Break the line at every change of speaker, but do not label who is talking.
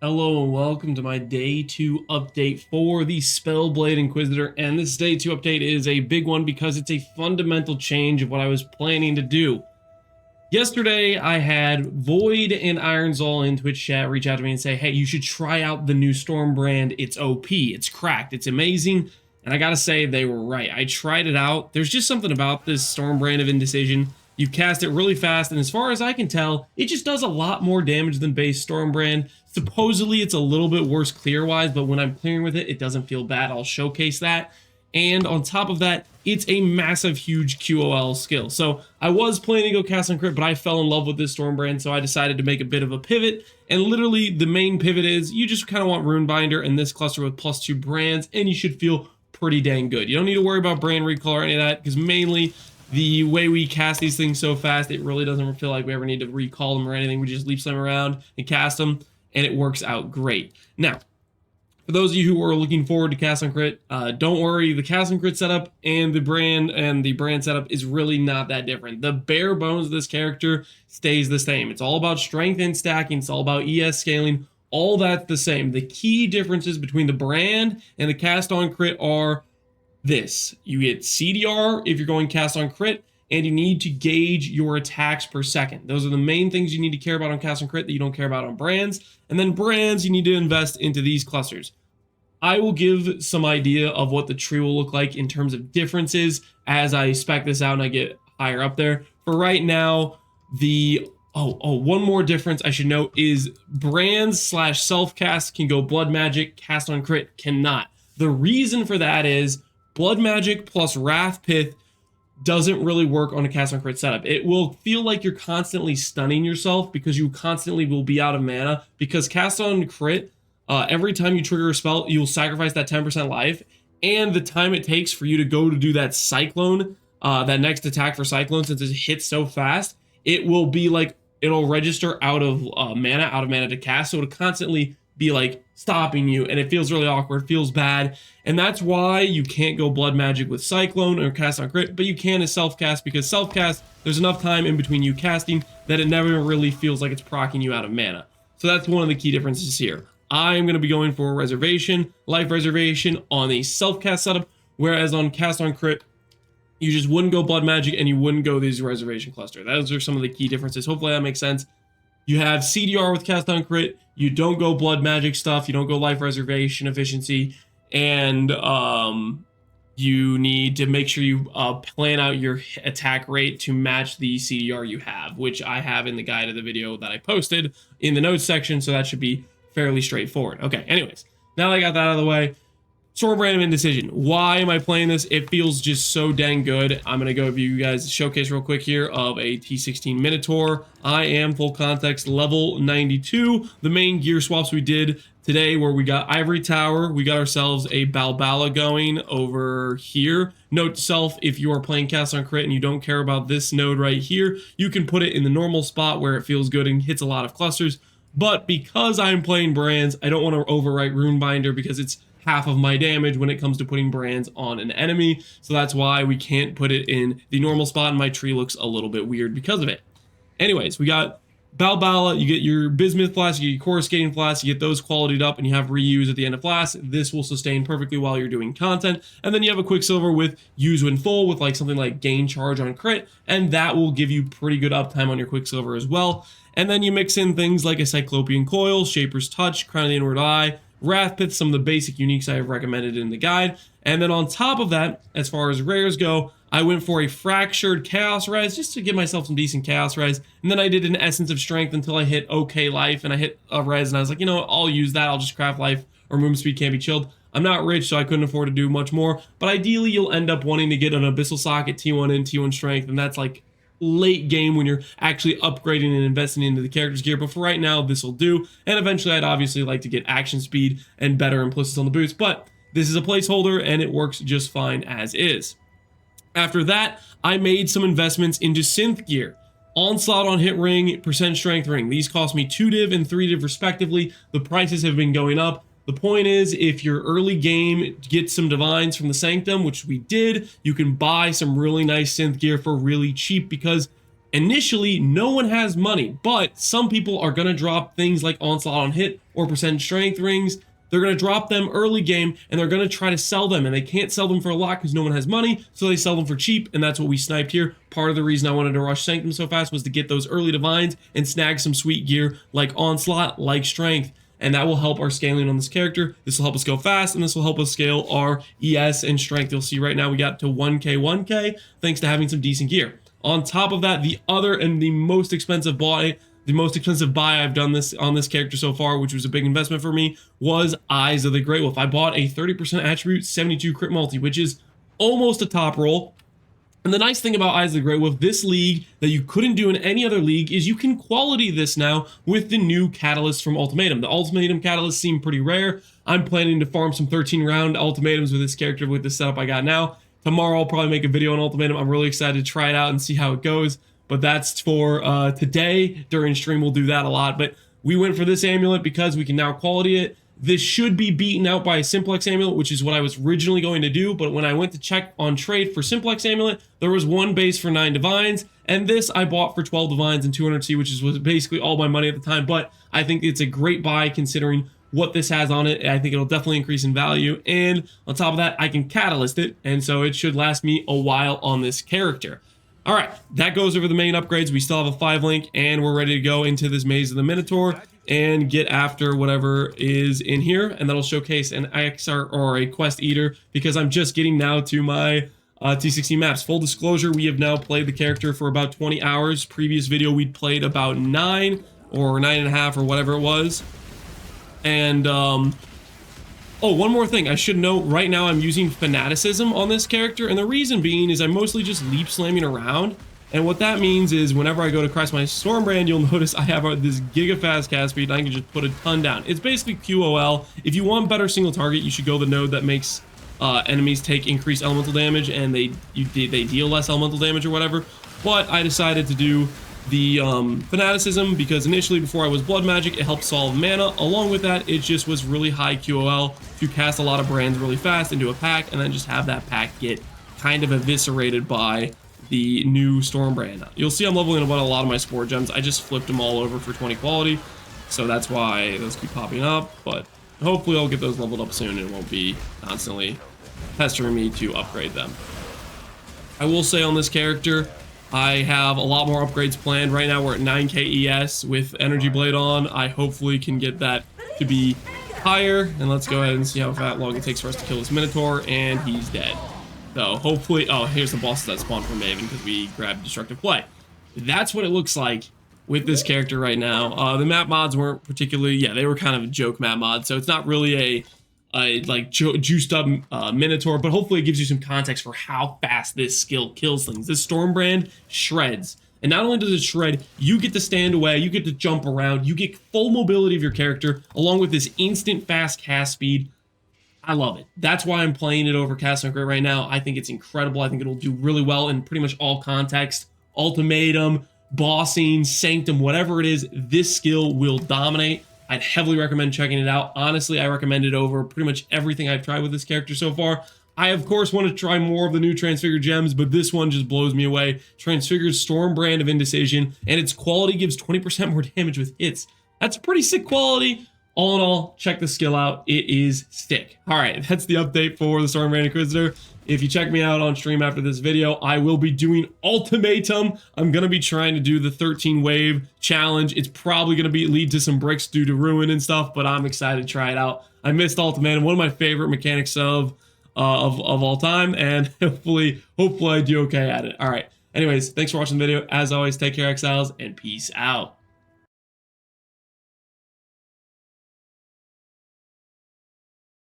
Hello and welcome to my day 2 update for the Spellblade Inquisitor, and this day 2 update is a big one because it's a fundamental change of what I was planning to do. Yesterday I had Void and Ironsol in Twitch chat reach out to me and say, hey, you should try out the new Storm brand. It's OP, it's cracked, it's amazing, and I gotta say they were right. I tried it out. There's just something about this Storm brand of Indecision. You cast it really fast, and as far as I can tell, it just does a lot more damage than base Storm brand. Supposedly, it's a little bit worse clear-wise, but when I'm clearing with it, it doesn't feel bad. I'll showcase that. And on top of that, it's a massive, huge QOL skill. So I was planning to go cast on crit, but I fell in love with this Storm brand, so I decided to make a bit of a pivot. And literally, the main pivot is you just kind of want Runebinder in this cluster with +2 brands, and you should feel pretty dang good. You don't need to worry about brand recall or any of that, because mainly the way we cast these things so fast, it really doesn't feel like we ever need to recall them or anything. We just leap them around and cast them, and it works out great. Now, for those of you who are looking forward to cast on crit, don't worry. The cast on crit setup and the brand setup is really not that different. The bare bones of this character stays the same. It's all about strength and stacking. It's all about ES scaling. All that's the same. The key differences between the brand and the cast on crit are this. You get CDR if you're going cast on crit, and you need to gauge your attacks per second. Those are the main things you need to care about on cast on crit that you don't care about on brands. And then brands, you need to invest into these clusters. I will give some idea of what the tree will look like in terms of differences as I spec this out and I get higher up there. For right now, one more difference I should note is brands / self-cast can go blood magic, cast on crit cannot. The reason for that is blood magic plus wrath pith doesn't really work on a cast on crit setup. It will feel like you're constantly stunning yourself because you constantly will be out of mana, because cast on crit, every time you trigger a spell, you'll sacrifice that 10% life, and the time it takes for you to go to do that Cyclone, that next attack for Cyclone, since it hits so fast, it will be like, it'll register out of mana to cast, so it'll constantly be like stopping you, and it feels really awkward, feels bad, and that's why you can't go blood magic with Cyclone or cast on crit, but you can as self-cast, because self-cast, there's enough time in between you casting that it never really feels like it's proccing you out of mana. So that's one of the key differences here. I'm going to be going for reservation, life reservation on a self-cast setup, whereas on cast on crit, you just wouldn't go blood magic and you wouldn't go these reservation cluster. Those are some of the key differences. Hopefully that makes sense. You have CDR with cast on crit, you don't go blood magic stuff, you don't go life reservation efficiency, and you need to make sure you plan out your attack rate to match the CDR you have, which I have in the guide of the video that I posted in the notes section, so that should be fairly straightforward. Okay, anyways, now that I got that out of the way, Storm Random Indecision. Why am I playing this? It feels just so dang good. I'm going to go give you guys a showcase real quick here of a T16 Minotaur. I am, full context, level 92. The main gear swaps we did today where we got Ivory Tower, we got ourselves a Balbala going over here. Note to self, if you are playing cast on crit and you don't care about this node right here, you can put it in the normal spot where it feels good and hits a lot of clusters. But because I'm playing brands, I don't want to overwrite Runebinder because it's half of my damage when it comes to putting brands on an enemy. So that's why we can't put it in the normal spot, and my tree looks a little bit weird because of it. Anyways, we got Balbala, you get your Bismuth Flask, you get your Coruscating Flask, you get those qualitied up, and you have reuse at the end of Flask. This will sustain perfectly while you're doing content. And then you have a Quicksilver with use when full, with like something like Gain Charge on crit, and that will give you pretty good uptime on your Quicksilver as well. And then you mix in things like a Cyclopean Coil, Shaper's Touch, Crown of the Inward Eye, Wrathpith, some of the basic uniques I have recommended in the guide. And then on top of that, as far as rares go, I went for a Fractured Chaos Res just to give myself some decent Chaos Res. And then I did an Essence of Strength until I hit OK Life, and I hit a Res, and I was like, you know what, I'll use that. I'll just craft Life, or Movement Speed can't be chilled. I'm not rich, so I couldn't afford to do much more. But ideally, you'll end up wanting to get an Abyssal Socket, T1 in, T1 Strength, and that's like late game when you're actually upgrading and investing into the character's gear. But for right now, this will do. And eventually, I'd obviously like to get action speed and better implicits on the boots. But this is a placeholder, and it works just fine as is. After that, I made some investments into synth gear. Onslaught on hit ring, percent strength ring. These cost me 2 div and 3 div respectively. The prices have been going up. The point is, if your early game gets some divines from the Sanctum, which we did, you can buy some really nice synth gear for really cheap, because Initially, no one has money, but some people are going to drop things like Onslaught on Hit or percent strength rings. They're going to drop them early game, and they're going to try to sell them, and they can't sell them for a lot because no one has money, so they sell them for cheap, and that's what we sniped here. Part of the reason I wanted to rush Sanctum so fast was to get those early divines and snag some sweet gear like Onslaught, like Strength, and that will help our scaling on this character. This will help us go fast, and this will help us scale our ES and Strength. You'll see right now we got to 1k thanks to having some decent gear. On top of that, the other and the most expensive buy I've done this on this character so far, which was a big investment for me, was Eyes of the Great Wolf. I bought a 30% attribute, 72 crit multi, which is almost a top roll. And the nice thing about Eyes of the Great Wolf, this league that you couldn't do in any other league, is you can quality this now with the new catalyst from Ultimatum. The Ultimatum catalysts seem pretty rare. I'm planning to farm some 13-round ultimatums with this character with the setup I got now. Tomorrow I'll probably make a video on Ultimatum. I'm really excited to try it out and see how it goes. But that's for today. During stream we'll do that a lot. But we went for this amulet because we can now quality it. This should be beaten out by a Simplex amulet, which is what I was originally going to do. But when I went to check on trade for Simplex amulet, there was one base for 9 divines. And this I bought for 12 divines and 200C, which was basically all my money at the time. But I think it's a great buy considering what this has on it. I think it'll definitely increase in value, and on top of that I can catalyst it, and so it should last me a while on this character. All right, that goes over the main upgrades. We still have a 5 link, and we're ready to go into this Maze of the Minotaur and get after whatever is in here, and that'll showcase an XR or a quest eater, because I'm just getting now to my T16 maps. Full disclosure, we have now played the character for about 20 hours. Previous video we'd played about 9 or 9.5 or whatever it was. And, oh, one more thing I should note, right now I'm using Fanaticism on this character, and the reason being is I'm mostly just leap slamming around, and what that means is whenever I go to cast my Stormbrand, you'll notice I have this giga fast cast speed, and I can just put a ton down. It's basically QOL. If you want better single target, you should go the node that makes enemies take increased elemental damage, and they deal less elemental damage or whatever, but I decided to do the Fanaticism because initially before I was Blood Magic, it helped solve mana. Along with that, it just was really high QOL to cast a lot of brands really fast into a pack and then just have that pack get kind of eviscerated by the new Stormbrand. You'll see I'm leveling about a lot of my Spore Gems. I just flipped them all over for 20 quality, so that's why those keep popping up, but hopefully I'll get those leveled up soon and it won't be constantly pestering me to upgrade them. I will say on this character, I have a lot more upgrades planned. Right now we're at 9k ES with Energy Blade on. I hopefully can get that to be higher. And let's go ahead and see how long it takes for us to kill this Minotaur, and he's dead. So hopefully, oh, here's the bosses that spawned from Maven because we grabbed Destructive Play. That's what it looks like with this character right now. The map mods weren't particularly, yeah, they were kind of a joke map mod, so it's not really a like juiced up Minotaur, but hopefully it gives you some context for how fast this skill kills things. This Stormbrand shreds, and not only does it shred, you get to stand away, you get to jump around, you get full mobility of your character along with this instant fast cast speed. I love it. That's why I'm playing it over Cast on Grid right now. I think it's incredible. I think it'll do really well in pretty much all context. Ultimatum, bossing, Sanctum, whatever it is, this skill will dominate. I'd heavily recommend checking it out. Honestly, I recommend it over pretty much everything I've tried with this character so far. I, of course, want to try more of the new Transfigured Gems, but this one just blows me away. Transfigured Stormbrand of Indecision, and its quality gives 20% more damage with hits. That's pretty sick quality. All in all, check the skill out. It is sick. All right, that's the update for the Stormbrand Inquisitor. If you check me out on stream after this video, I will be doing Ultimatum. I'm going to be trying to do the 13 wave challenge. It's probably going to lead to some bricks due to ruin and stuff, but I'm excited to try it out. I missed Ultimatum, one of my favorite mechanics of all time, and hopefully I do okay at it. All right. Anyways, thanks for watching the video. As always, take care, Exiles, and peace out.